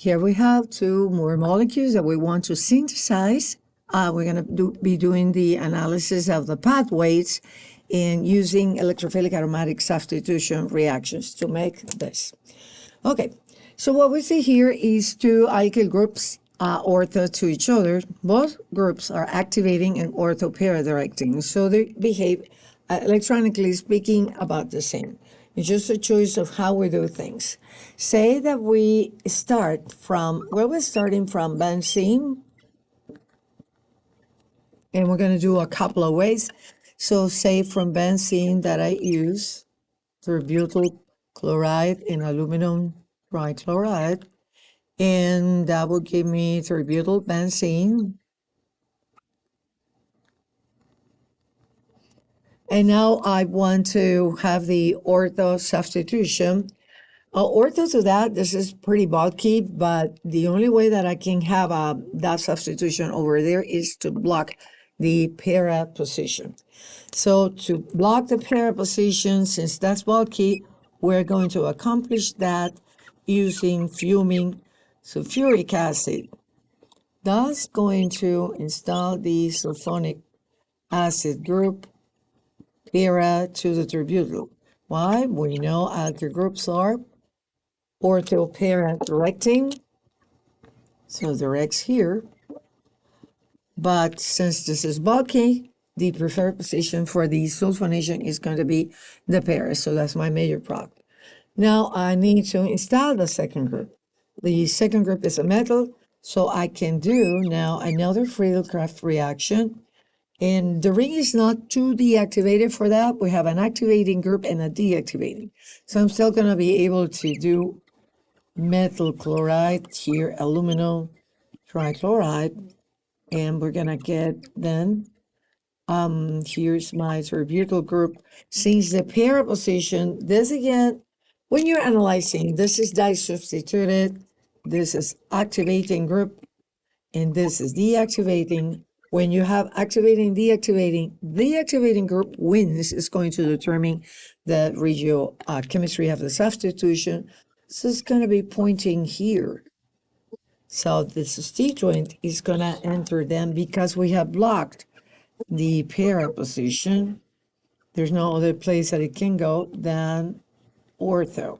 Here we have two more molecules that we want to synthesize. We're going to be doing the analysis of the pathways and using electrophilic aromatic substitution reactions to make this. Okay, so what we see here is two alkyl groups ortho to each other. Both groups are activating and ortho para-directing, so they behave, electronically speaking, about the same. It's just a choice of how we do things. Say that we start from, we're starting from benzene, and we're going to do a couple of ways. So say from benzene that I use butyl chloride and aluminum trichloride, and that will give me butyl benzene. And now I want to have the ortho substitution. Ortho to that, this is pretty bulky, but the only way that I can have that substitution over there is to block the para position. So to block the para position, since that's bulky, we're going to accomplish that using fuming sulfuric acid. That's going to install the sulfonic acid group para to the tributyl. Why? We know alkyl groups are ortho-para directing, so directs here. But since this is bulky, the preferred position for the sulfonation is going to be the para, so that's my major product. Now I need to install the second group. The second group is a metal, so I can do now another Friedel-Crafts reaction. And the ring is not too deactivated for that. We have an activating group and a deactivating. So I'm still going to be able to do methyl chloride here, aluminum trichloride, and we're going to get then, here's my butyl group. Since the para position, this again, when you're analyzing, this is disubstituted, this is activating group, and this is deactivating. When you have activating, deactivating, the activating group wins is going to determine the regiochemistry of the substitution. So it's going to be pointing here. So the substituent is going to enter them because we have blocked the para position. There's no other place that it can go than ortho.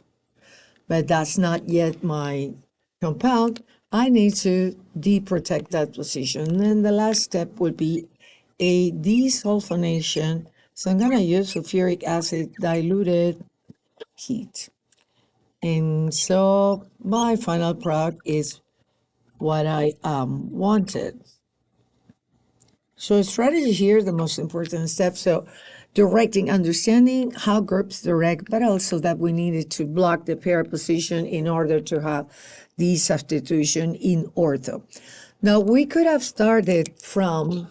But that's not yet my compound. I need to deprotect that position. And then the last step would be a desulfonation. So I'm going to use sulfuric acid diluted heat. And so my final product is what I wanted. So strategy here, the most important step. So directing, understanding how groups direct, but also that we needed to block the para position in order to have the substitution in ortho. Now we could have started from,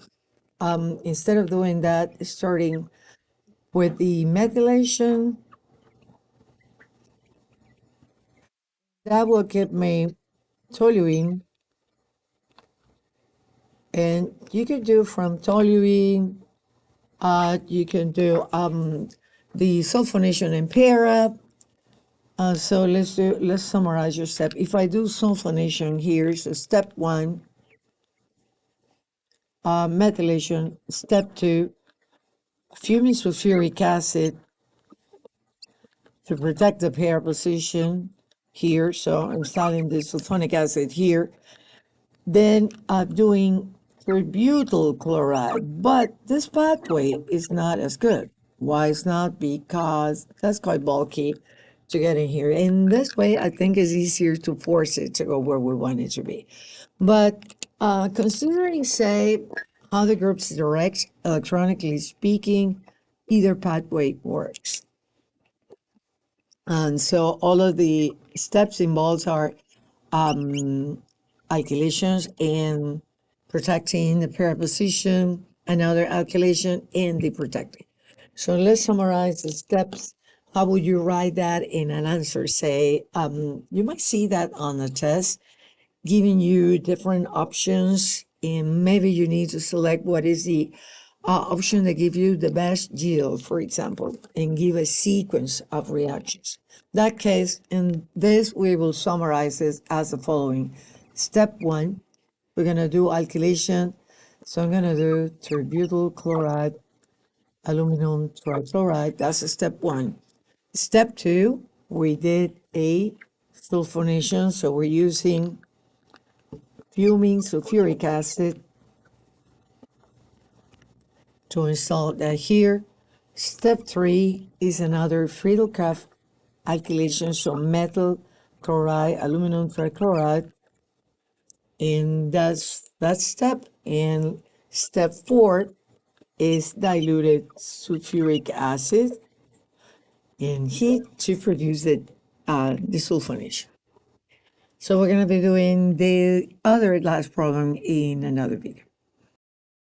instead of doing that, starting with the methylation. That will give me toluene. And you could do from toluene, you can do the sulfonation in para. So let's summarize your step. If I do sulfonation here, so step 1, methylation. Step 2, fuming sulfuric acid to protect the para position here. So I'm installing the sulfonic acid here. Then doing butyl chloride, but this pathway is not as good. Why it's not? Because that's quite bulky to get in here. In this way, I think it's easier to force it to go where we want it to be. But considering, say, how the groups direct, electronically speaking, either pathway works. And so all of the steps involved are alkylations and protecting the para position, another alkylation, and the protecting. So let's summarize the steps. How would you write that in an answer? Say, you might see that on the test, giving you different options, and maybe you need to select what is the option that give you the best yield, for example, and give a sequence of reactions. That case, in this, we will summarize this as the following. Step 1, we're going to do alkylation. So I'm going to do tributyl chloride, aluminum trichloride. That's step 1. Step 2, we did a sulfonation. So we're using fuming sulfuric acid to install that here. Step 3 is another Friedel-Crafts alkylation, so metal chloride, aluminum trichloride, and that's that step. And step 4 is diluted sulfuric acid and heat to produce the desulfonation. So we're going to be doing the other glass problem in another video.